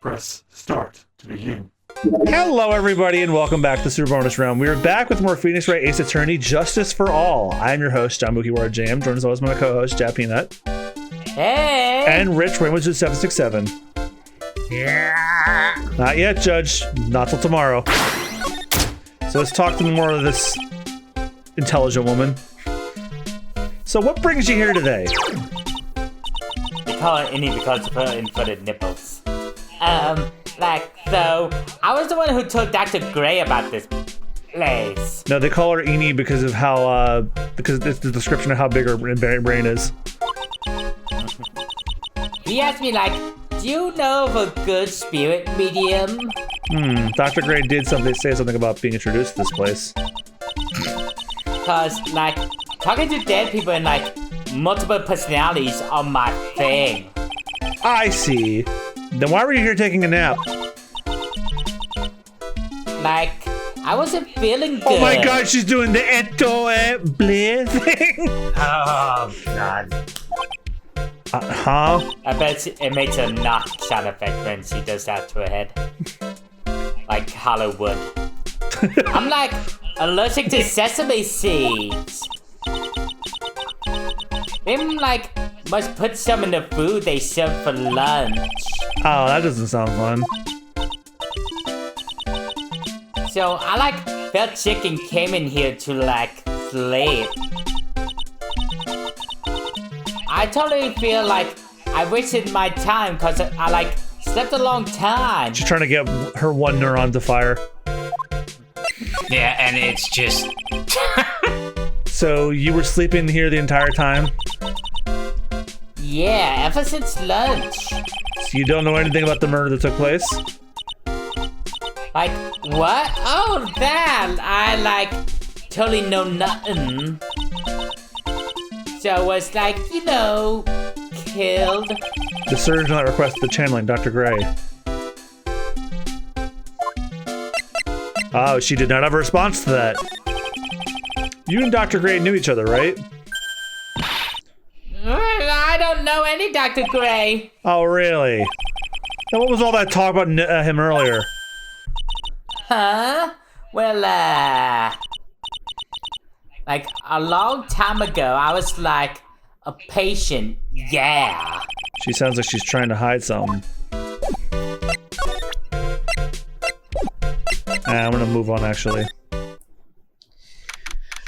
Press start to begin. Hello, everybody, and welcome back to Super Bonus Round. We are back with more Phoenix Wright Ace Attorney Justice for All. I'm your host, John Mookie Jam. Joined as always by my co-host, Jap Peanut. Hey! And Rich Raymond 767. Yeah! Not yet, Judge. Not till tomorrow. So let's talk to more of this intelligent woman. So what brings you here today? They call it Innie because of her inverted nipples. So, I was the one who told Dr. Gray about this place. No, they call her Eni because of how, because it's the description of how big her brain is. He asked me, do you know of a good spirit medium? Dr. Gray did say something about being introduced to this place. Cause, talking to dead people and, multiple personalities are my thing. I see. Then why were you here taking a nap? I wasn't feeling good. Oh my god, she's doing the eto bleh thing. Oh, God. Huh? I bet it makes a knock sound effect when she does that to her head. Like Hollywood. I'm allergic to sesame seeds. They must put some in the food they serve for lunch. Oh, that doesn't sound fun. So I felt sick and came in here to sleep. I totally feel like I wasted my time cause I slept a long time. She's trying to get her one neuron to fire. Yeah, and it's just... So you were sleeping here the entire time? Yeah, ever since lunch. So you don't know anything about the murder that took place? What? Oh, that! I, totally know nothing. So I was killed. The surgeon that requested the channeling, Dr. Gray. Oh, she did not have a response to that. You and Dr. Gray knew each other, right? I don't know any Dr. Gray. Oh, really? Now, what was all that talk about him earlier? Huh? Well, a long time ago, I was a patient, yeah. She sounds like she's trying to hide something. I'm gonna move on, actually.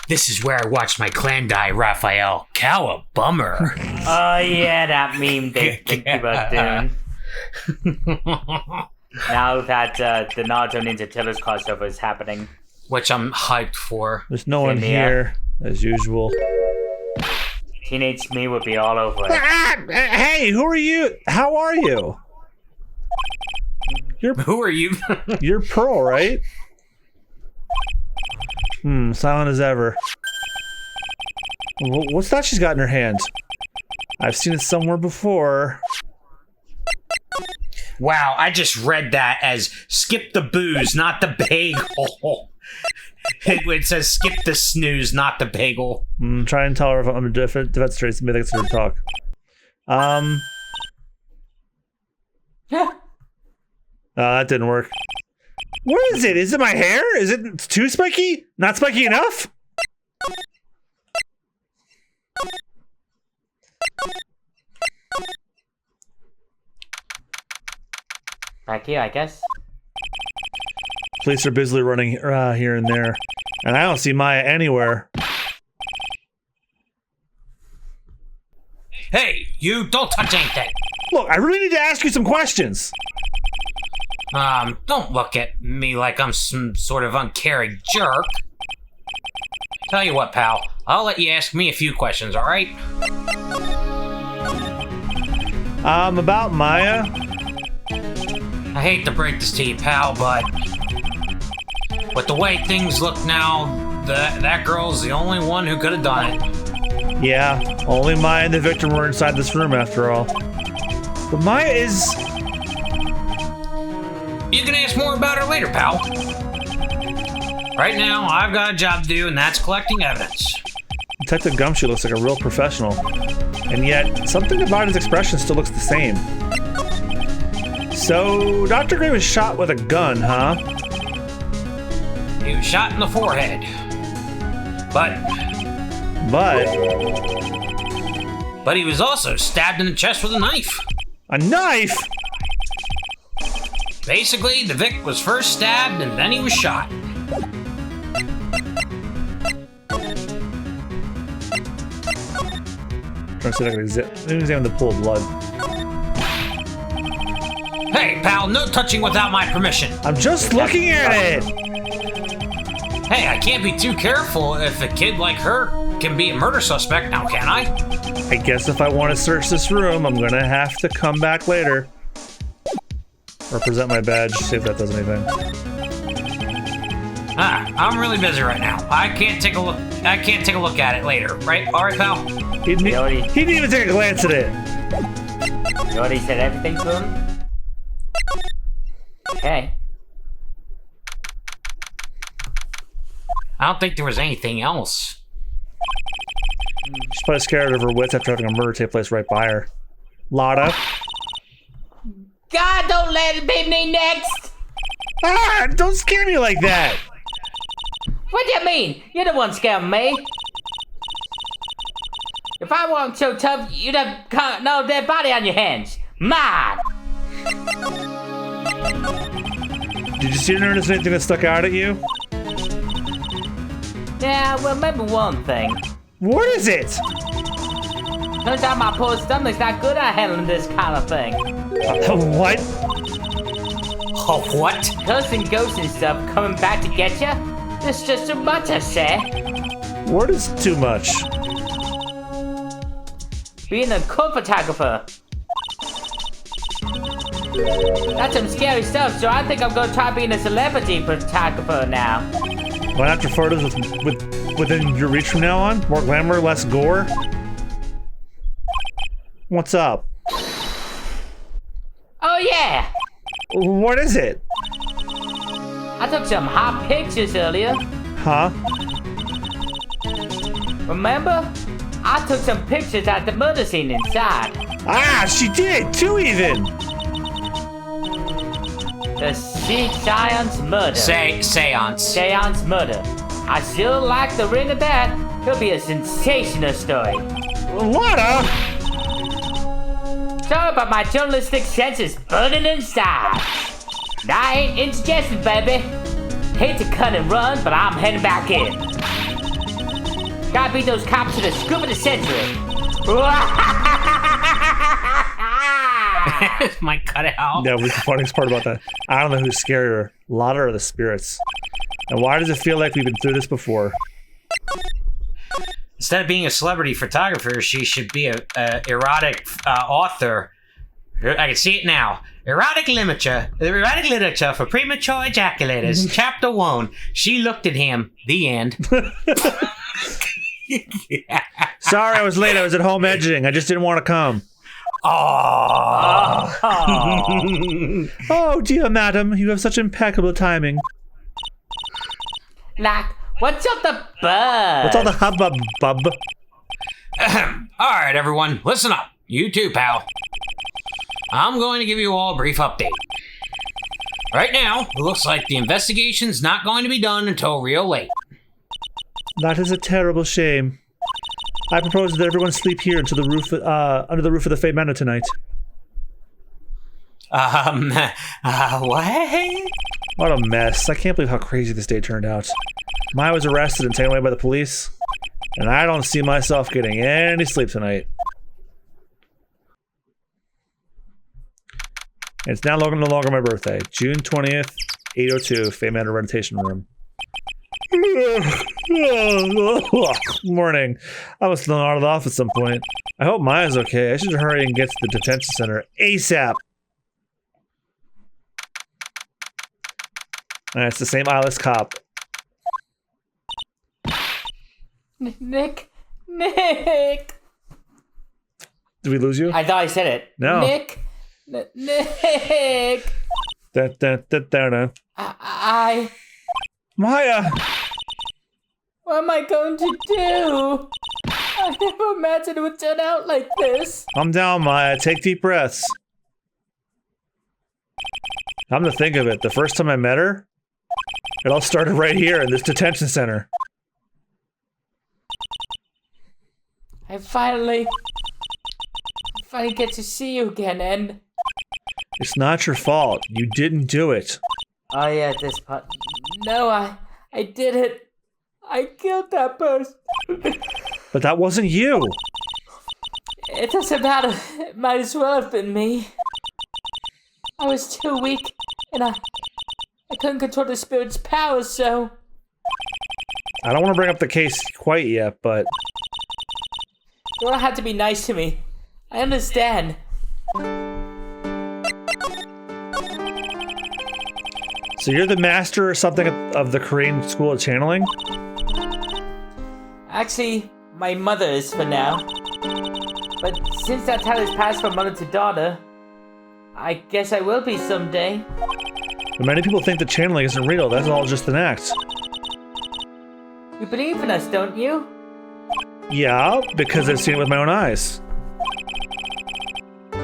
This is where I watched my clan die, Raphael. Cow a bummer. Oh, yeah, that meme they think about doing. Now that the Naruto Ninja Turtles crossover is happening. Which I'm hyped for. There's no one here, as usual. Teenage me would be all over it. Hey, who are you? How are you? Who are you? You're Pearl, right? Silent as ever. What's that she's got in her hand? I've seen it somewhere before. Wow, I just read that as skip the booze, not the bagel. It says skip the snooze, not the bagel. Try and tell her if I'm a defense trace. Maybe that's her talk. That didn't work. What is it? Is it my hair? Is it too spiky? Not spiky enough? Back here, I guess. Police are busily running here and there, and I don't see Maya anywhere. Hey, you don't touch anything. Look, I really need to ask you some questions. Don't look at me like I'm some sort of uncaring jerk. Tell you what, pal, I'll let you ask me a few questions, alright? About Maya? I hate to break this to you, pal, but with the way things look now, that girl's the only one who could have done it. Yeah, only Maya and the victim were inside this room after all. But Maya is... You can ask more about her later, pal. Right now, I've got a job to do, and that's collecting evidence. Detective Gumshoe looks like a real professional. And yet, something about his expression still looks the same. So, Dr. Gray was shot with a gun, huh? He was shot in the forehead. But he was also stabbed in the chest with a knife. A knife? Basically, the Vic was first stabbed and then he was shot. Trying to see if I can examine the pool of blood. Hey, pal, no touching without my permission. I'm just looking at it! Hey, I can't be too careful if a kid like her can be a murder suspect now, can I? I guess if I want to search this room, I'm gonna have to come back later. Or present my badge, see if that does anything. I'm really busy right now. I can't take a look at it later, right? Alright, pal? He didn't even take a glance at it. You already said everything to him? Okay. I don't think there was anything else. She's probably scared of her wits after having a murder take place right by her. Lotta. God, don't let it be me next! Ah! Don't scare me like that! What do you mean? You're the one scaring me. If I weren't so tough, you'd have no dead body on your hands. Mine! Did you see or notice anything that stuck out at you? Yeah, well, remember one thing. What is it? Turns out my poor stomach's not good at handling this kind of thing. What? Oh, what? Cursing ghosts and stuff coming back to get ya? It's just too much, I say. What is too much? Being a cool photographer. That's some scary stuff, so I think I'm gonna try being a celebrity photographer now. Why not photos within your reach from now on? More glamour, less gore? What's up? Oh yeah! What is it? I took some hot pictures earlier. Huh? Remember? I took some pictures at the murder scene inside. Ah, she did! Two even! The Seance murder. Seance. Seance murder. I still like the ring of that. It'll be a sensational story. Lotta! Sorry about my journalistic senses burning inside. I ain't indigestion, baby. Hate to cut and run, but I'm heading back in. Gotta beat those cops to the scoop of the century. Might cut it out. Yeah, what's the funniest part about that? I don't know who's scarier, Lotta or the spirits. And why does it feel like we've been through this before? Instead of being a celebrity photographer, she should be a erotic author. I can see it now. Erotic literature for premature ejaculators. Chapter 1. She looked at him. The end. Sorry I was late, I was at home editing. I just didn't want to come. Oh. Oh, dear madam, you have such impeccable timing. Like, what's up the buzz? What's all the hubbub, bub? All right, everyone, listen up. You too, pal. I'm going to give you all a brief update. Right now, it looks like the investigation's not going to be done until real late. That is a terrible shame. I propose that everyone sleep here until the roof, under the roof of the Fate Manor tonight. What? What a mess. I can't believe how crazy this day turned out. Maya was arrested and taken away by the police, and I don't see myself getting any sleep tonight. It's now no longer my birthday. June 20th, 8:02, Fate Manor Meditation Room. Morning. I was thrown out of the office at some point. I hope Maya's okay. I should hurry and get to the detention center ASAP. Alright, it's the same eyeless cop. Nick. Did we lose you? I thought I said it. No. Nick. I. Maya! What am I going to do? I never imagined it would turn out like this. Calm down, Maya. Take deep breaths. Come to think of it, the first time I met her, it all started right here in this detention center. I finally get to see you again, and... It's not your fault. You didn't do it. Oh yeah, this part. No, I did it. I killed that person. But that wasn't you. It doesn't matter. It might as well have been me. I was too weak, and I couldn't control the spirit's powers, so... I don't want to bring up the case quite yet, but... You don't have to be nice to me. I understand. So you're the master or something of the Korean School of Channeling? Actually, my mother is for now. But since that time has passed from mother to daughter, I guess I will be someday. But many people think that channeling isn't real. That's all just an act. You believe in us, don't you? Yeah, because I've seen it with my own eyes.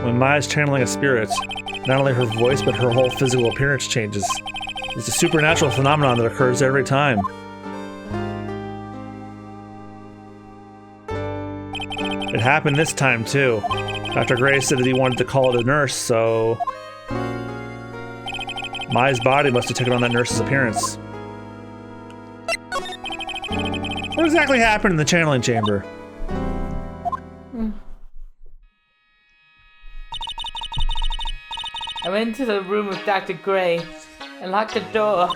When Maya's channeling a spirit, not only her voice, but her whole physical appearance changes. It's a supernatural phenomenon that occurs every time. It happened this time, too. Dr. Gray said that he wanted to call it a nurse, so... Maya's body must have taken on that nurse's appearance. What exactly happened in the channeling chamber? I went into the room with Dr. Gray and locked the door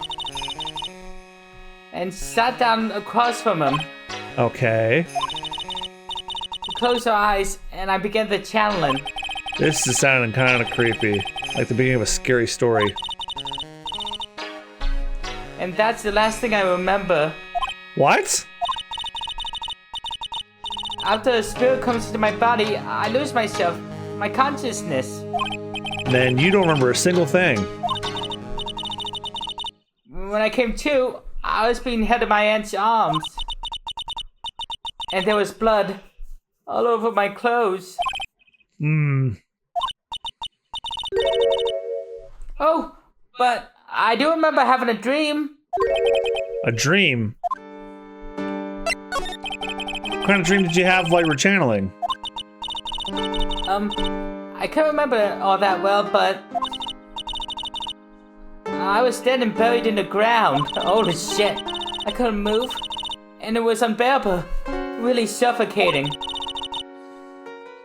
and sat down across from him. Okay. We closed our eyes and I began the channeling. This is sounding kind of creepy. Like the beginning of a scary story. And that's the last thing I remember. What? After a spirit comes into my body, I lose myself, my consciousness. Then you don't remember a single thing. When I came to, I was being held in my aunt's arms. And there was blood all over my clothes. Oh, but I do remember having a dream. A dream? What kind of dream did you have while you were channeling? I can't remember it all that well, but I was dead and buried in the ground. Holy shit. I couldn't move. And it was unbearable. Really suffocating.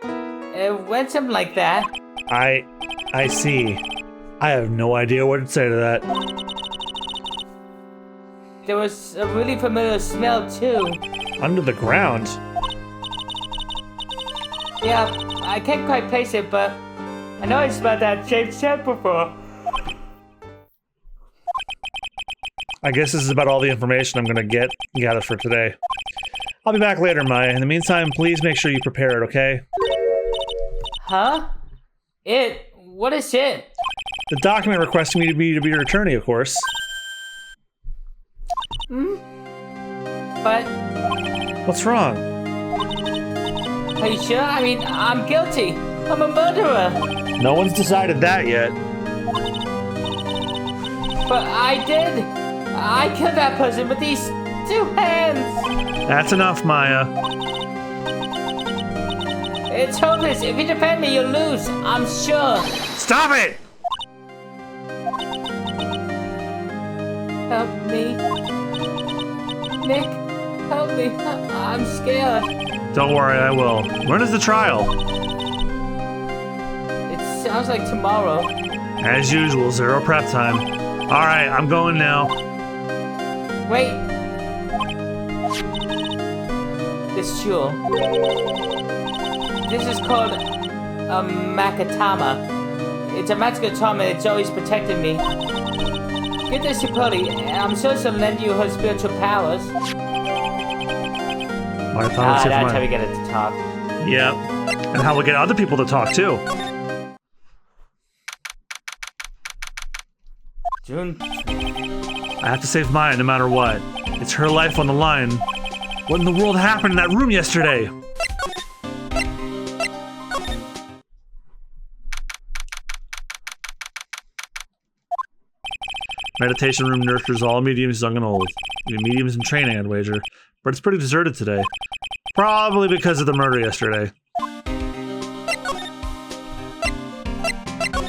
It went something like that. I see. I have no idea what to say to that. There was a really familiar smell too. Under the ground? Yeah, I can't quite place it, but I know I smelled that same scent before. I guess this is about all the information I'm gonna gather for today. I'll be back later, Maya. In the meantime, please make sure you prepare it, okay? Huh? It? What is it? The document requesting me to be your attorney, of course. But What's wrong? are you sure? I mean, I'm guilty. I'm a murderer. No one's decided that yet. But I did. I killed that person with these 2 hands. That's enough, Maya. It's hopeless. If you defend me, you'll lose. I'm sure. Stop it! Help me. Nick, help me. I'm scared. Don't worry, I will. When is the trial? It sounds like tomorrow. As usual, zero prep time. Alright, I'm going now. Wait. This jewel. This is called a Makatama. It's a magical charm and it's always protected me. Give this to Purdy, and I'm sure she'll lend you her spiritual powers. That's how we get it to talk. Yep. And how we get other people to talk, too. June. I have to save Maya no matter what. It's her life on the line. What in the world happened in that room yesterday? Meditation room nurtures all mediums young and old. Even mediums in training, I'd wager. But it's pretty deserted today. Probably because of the murder yesterday.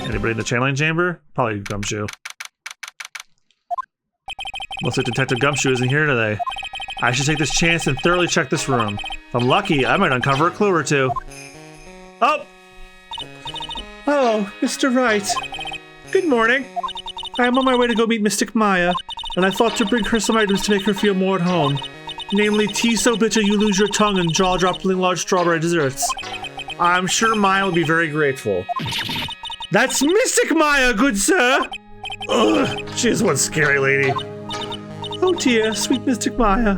Anybody in the channeling chamber? Probably Gumshoe. Looks like Detective Gumshoe isn't here today. I should take this chance and thoroughly check this room. If I'm lucky, I might uncover a clue or two. Oh! Oh, Mr. Wright. Good morning. I am on my way to go meet Mystic Maya, and I thought to bring her some items to make her feel more at home. Namely, tea so bitter you lose your tongue and jaw-dropping large strawberry desserts. I'm sure Maya will be very grateful. That's Mystic Maya, good sir! Ugh, she is one scary lady. Oh dear, sweet Mystic Maya.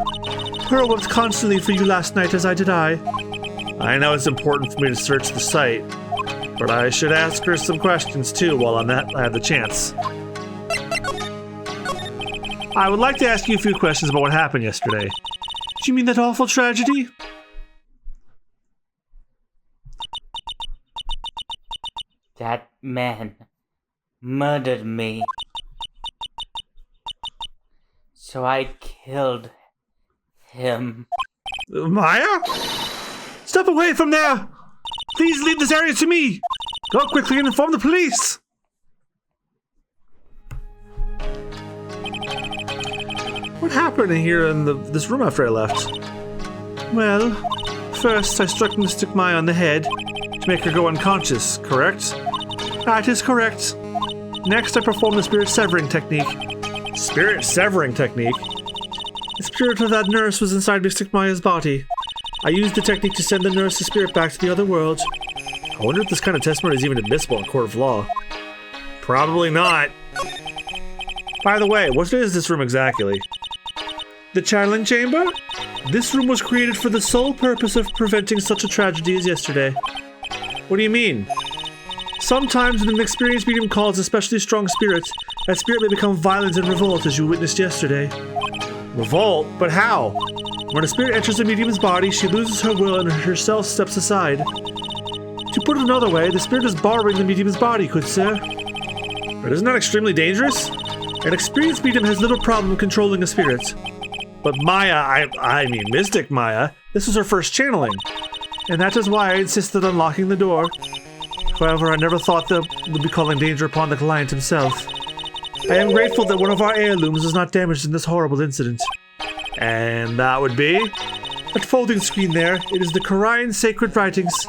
Pearl wept constantly for you last night, as did I. I know it's important for me to search the site, but I should ask her some questions too while I have the chance. I would like to ask you a few questions about what happened yesterday. Do you mean that awful tragedy? That man murdered me. So I killed him. Maya? Step away from there! Please leave this area to me! Go quickly and inform the police! What happened here in this room after I left? Well, first I struck Mystic Maya on the head to make her go unconscious, correct? That is correct. Next I performed the spirit severing technique. Spirit severing technique? The spirit of that nurse was inside Mystic Maya's body. I used the technique to send the nurse's spirit back to the other world. I wonder if this kind of testimony is even admissible in court of law. Probably not. By the way, what is this room exactly? The channeling chamber? This room was created for the sole purpose of preventing such a tragedy as yesterday. What do you mean? Sometimes when an experienced medium calls especially strong spirits, that spirit may become violent and revolt as you witnessed yesterday. Revolt? But how? When a spirit enters a medium's body, she loses her will and herself steps aside. To put it another way, the spirit is borrowing the medium's body, good sir. But isn't that extremely dangerous? An experienced medium has little problem controlling a spirit. But Maya, I mean Mystic Maya, this was her first channeling. And that is why I insisted on locking the door. However, I never thought that would be calling danger upon the client himself. I am grateful that one of our heirlooms was not damaged in this horrible incident. And that would be? That folding screen there, it is the Korean sacred writings.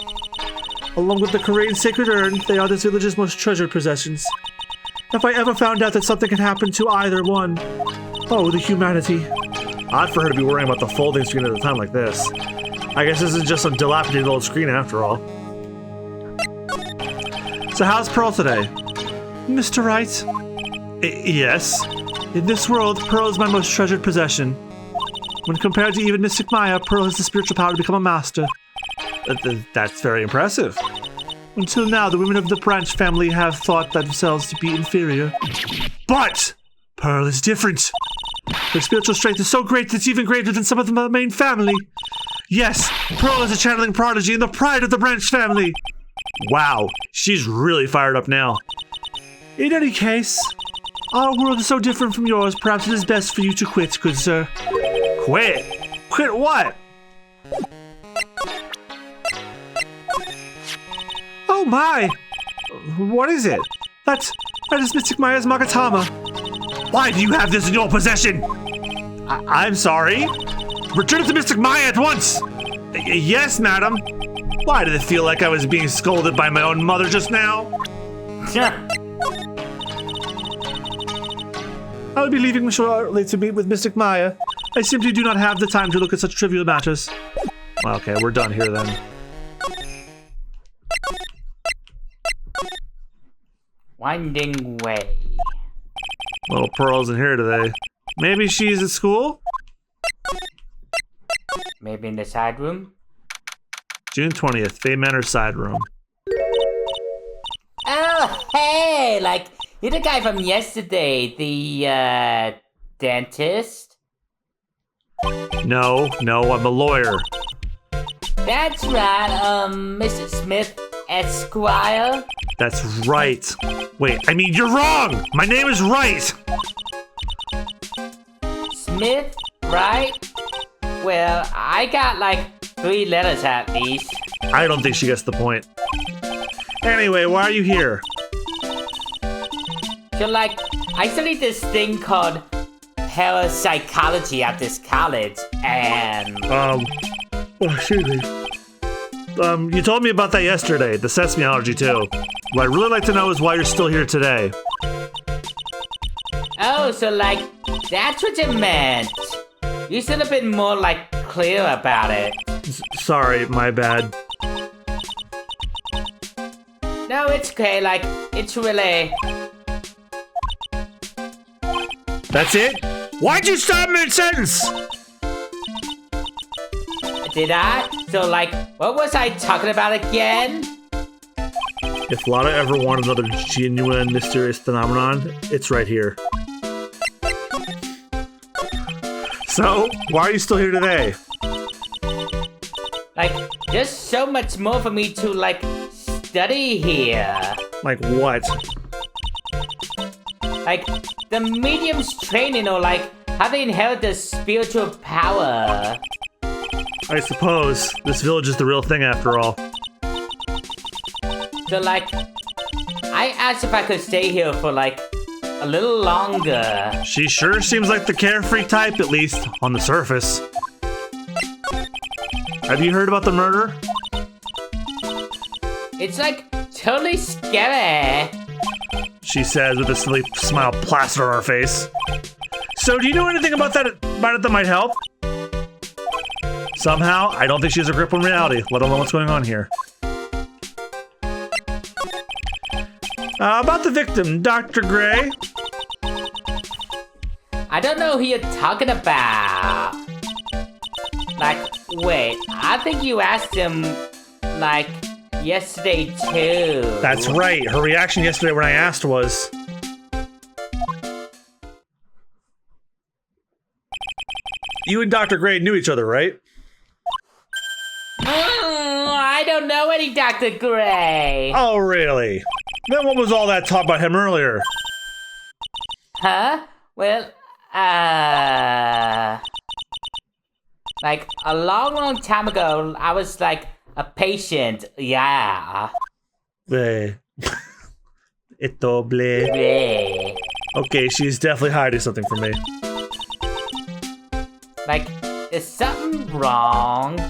Along with the Korean sacred urn, they are this village's most treasured possessions. If I ever found out that something had happened to either one, oh, the humanity. Odd for her to be worrying about the folding screen at a time like this. I guess this is just some dilapidated old screen after all. So how's Pearl today? Mr. Wright? Yes. In this world, Pearl is my most treasured possession. When compared to even Mystic Maya, Pearl has the spiritual power to become a master. That's very impressive. Until now, the women of the branch family have thought themselves to be inferior. But Pearl is different. Her spiritual strength is so great that it's even greater than some of the main family. Yes, Pearl is a channeling prodigy and the pride of the branch family. Wow, she's really fired up now. In any case, our world is so different from yours, perhaps it is best for you to quit, good sir. Quit? Quit what? Oh my! What is it? That is Mystic Maya's Magatama. Why do you have this in your possession? I'm sorry? Return it to Mystic Maya at once! Yes, madam. Why did it feel like I was being scolded by my own mother just now? I'll be leaving shortly to meet with Mystic Maya. I simply do not have the time to look at such trivial matters. Okay, we're done here then. Winding way. Little Pearl isn't here today. Maybe she's at school? Maybe in the side room? June 20th, Faye Manor side room. Oh, hey! Like, you're the guy from yesterday, the, dentist? No, I'm a lawyer. That's right, Mr. Smith, Esquire? That's right. Wait, I mean, you're wrong! My name is Wright! Smith, right? Well, I got like 3 letters at least. I don't think she gets the point. Anyway, why are you here? So like, I studied this thing called parapsychology at this college, and... excuse me. You told me about that yesterday, the sesame allergy too. What I'd really like to know is why you're still here today. Oh, so like, that's what you meant. You should have been more like clear about it. Sorry, my bad. No, it's okay, like, it's really... That's it? Why'd you stop mid-sentence? Did I? So like, what was I talking about again? If Lotta ever wanted another genuine, mysterious phenomenon, it's right here. So, why are you still here today? Like, there's so much more for me to, like, study here. Like what? Like, the medium's training, or like, how they inherit the spiritual power. I suppose. This village is the real thing after all. So like, I asked if I could stay here for like, a little longer. She sure seems like the carefree type, at least, on the surface. Have you heard about the murder? It's like, totally scary. She says with a silly smile plastered on her face. So, do you know anything about it that might help? Somehow, I don't think she has a grip on reality, let alone what's going on here. About the victim, Dr. Gray. I don't know who you're talking about. Like, wait, I think you asked him, like, yesterday too. That's right. Her reaction yesterday when I asked was... You and Dr. Gray knew each other, right? I don't know any Dr. Gray. Oh, really? Then what was all that talk about him earlier? Huh? Well, like, a long time ago, I was, like, a patient, yeah. Bleh. Ito, bleh. Yeah. Okay, she's definitely hiding something from me. Like, is something wrong?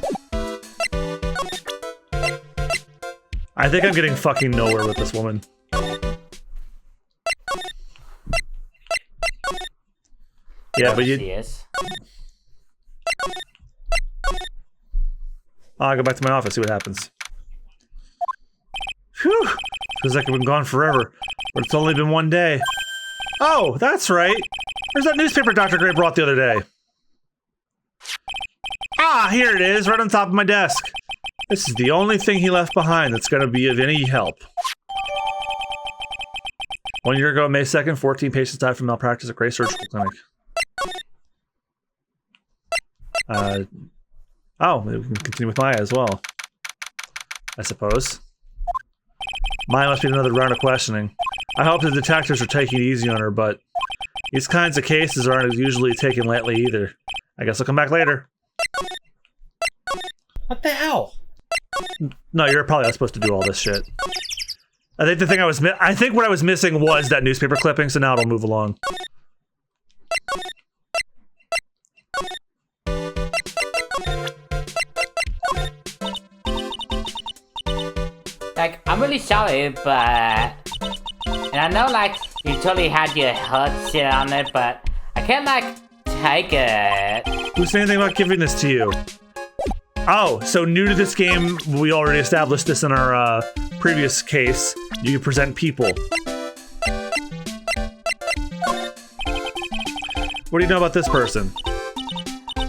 I think I'm getting fucking nowhere with this woman. Yeah, but you... Yes. I'll go back to my office, see what happens. Whew! Feels like I've been gone forever, but it's only been one day. Oh, that's right! Where's that newspaper Dr. Gray brought the other day? Ah, here it is, right on top of my desk. This is the only thing he left behind that's gonna be of any help. 1 year ago, May 2nd, 14 patients died from malpractice at Gray Surgical Clinic. Oh, we can continue with Maya as well. I suppose. Maya must be another round of questioning. I hope the detectives are taking it easy on her, but these kinds of cases aren't usually taken lightly either. I guess I'll come back later. What the hell? No, you're probably not supposed to do all this shit. I think the thing I think what I was missing was that newspaper clipping, so now it'll move along. Like, I'm really sorry, but... And I know, like, you totally had your heart set on it, but I can't, like, take it. Who said anything about giving this to you? Oh, so new to this game, we already established this in our previous case. You can present people. What do you know about this person?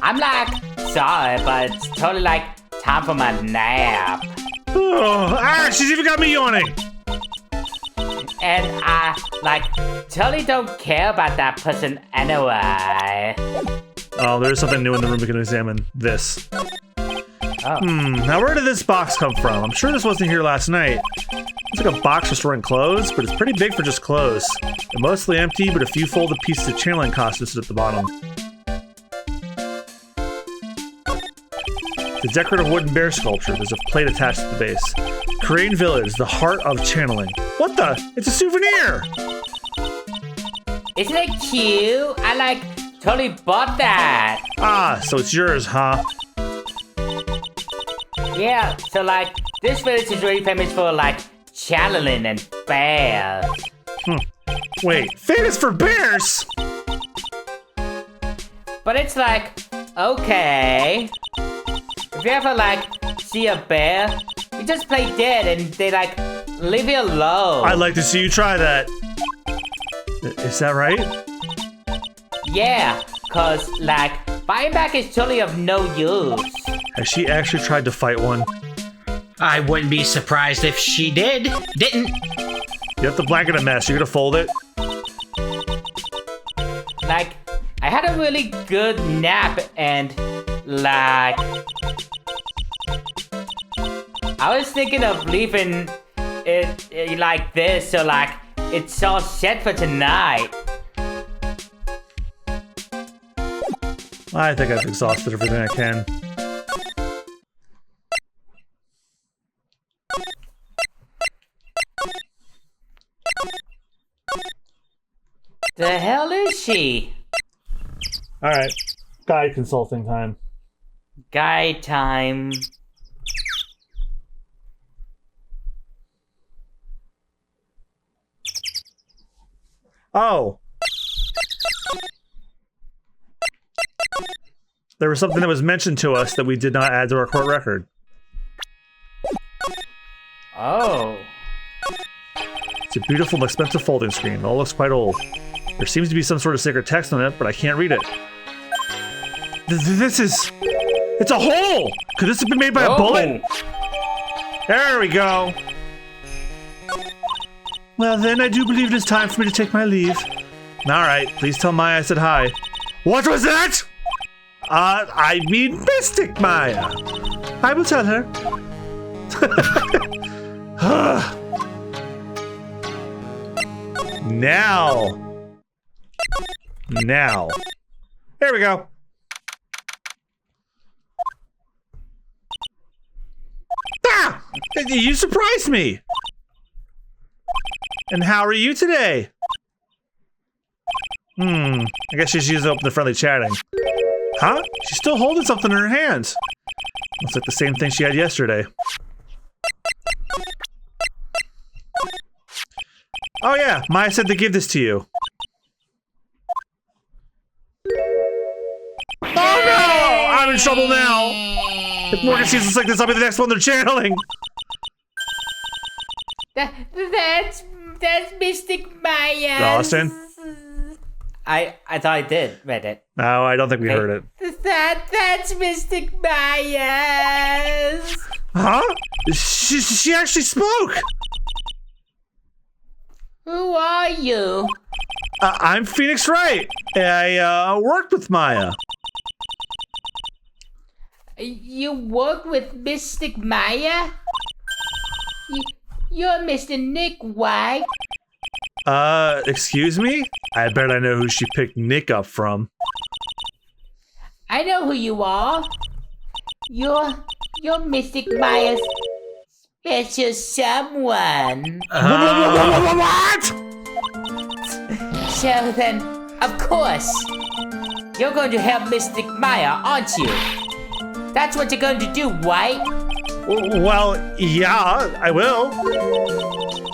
I'm, like, sorry, but it's totally, like, time for my nap. Oh, she's even got me yawning! And I, like, totally don't care about that person anyway. Oh, there's something new in the room we can examine. This. Oh. Now where did this box come from? I'm sure this wasn't here last night. It's like a box for storing clothes, but it's pretty big for just clothes. They're mostly empty, but a few folded pieces of chain link costumes sit at the bottom. The decorative wooden bear sculpture. There's a plate attached to the base. Korean Village, the heart of channeling. What the? It's a souvenir! Isn't it cute? I totally bought that. Ah, so it's yours, huh? Yeah, so this village is really famous for channeling and bears. Wait, famous for bears? But it's okay. If you ever see a bear, you just play dead and they leave you alone. I'd like to see you try that. Is that right? Yeah, cause buying back is totally of no use. Has she actually tried to fight one? I wouldn't be surprised if she didn't. You have the blanket a mess. You're gonna fold it? I had a really good nap and I was thinking of leaving it like this, so it's all set for tonight. I think I've exhausted everything I can. The hell is she? Alright, guide consulting time. Guide time. Oh. There was something that was mentioned to us that we did not add to our court record. Oh. It's a beautiful and expensive folding screen. It all looks quite old. There seems to be some sort of sacred text on it, but I can't read it. This is... It's a hole! Could this have been made by a bullet? There we go. Well then, I do believe it is time for me to take my leave. Alright, please tell Maya I said hi. What was that? I mean Mystic Maya. I will tell her. Now. There we go. Ah! You surprised me. And how are you today? I guess she's using open the friendly chatting. Huh? She's still holding something in her hands. Looks like the same thing she had yesterday. Oh yeah, Maya said to give this to you. Oh no! I'm in trouble now! If Morgan sees us like this, I'll be the next one they're channeling! That's Mystic Maya. Austin? I thought I did read it. No, I don't think we heard it. That's Mystic Maya. Huh? She actually spoke! Who are you? I'm Phoenix Wright. I worked with Maya. You work with Mystic Maya? You're Mr. Nick White. Excuse me? I bet I know who she picked Nick up from. I know who you are. You're Mystic Maya's special someone. What? So then, of course, you're going to help Mystic Maya, aren't you? That's what you're going to do, right? Well, yeah, I will.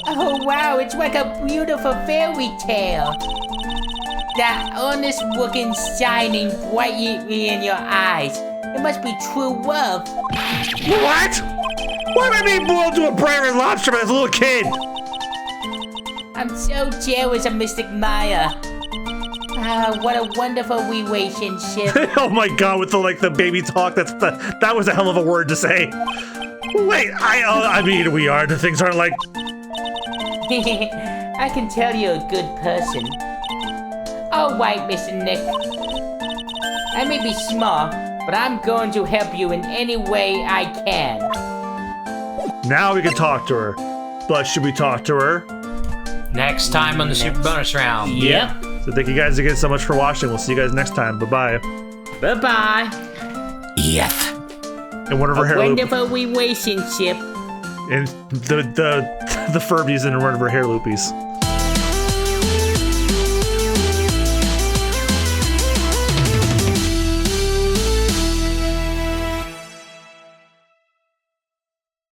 Oh wow, it's like a beautiful fairy tale. That honest looking shining brightly in your eyes. It must be true love. What? Why am I being boiled to a prairie lobster by this little kid? I'm so jealous of Mystic Maya. Ah, what a wonderful relationship. Oh my god, with the baby talk, that was a hell of a word to say. Wait, I mean, we are. The things aren't like... I can tell you're a good person. All right, Mr. Nick. I may be small, but I'm going to help you in any way I can. Now we can talk to her. But should we talk to her? Next time on the Super Bonus Round. Yep. So thank you guys again so much for watching. We'll see you guys next time. Bye-bye. Bye-bye. Yep. And one of her hair loop. Wonderful Wewationship. And the Furbies in one of her hair loopies.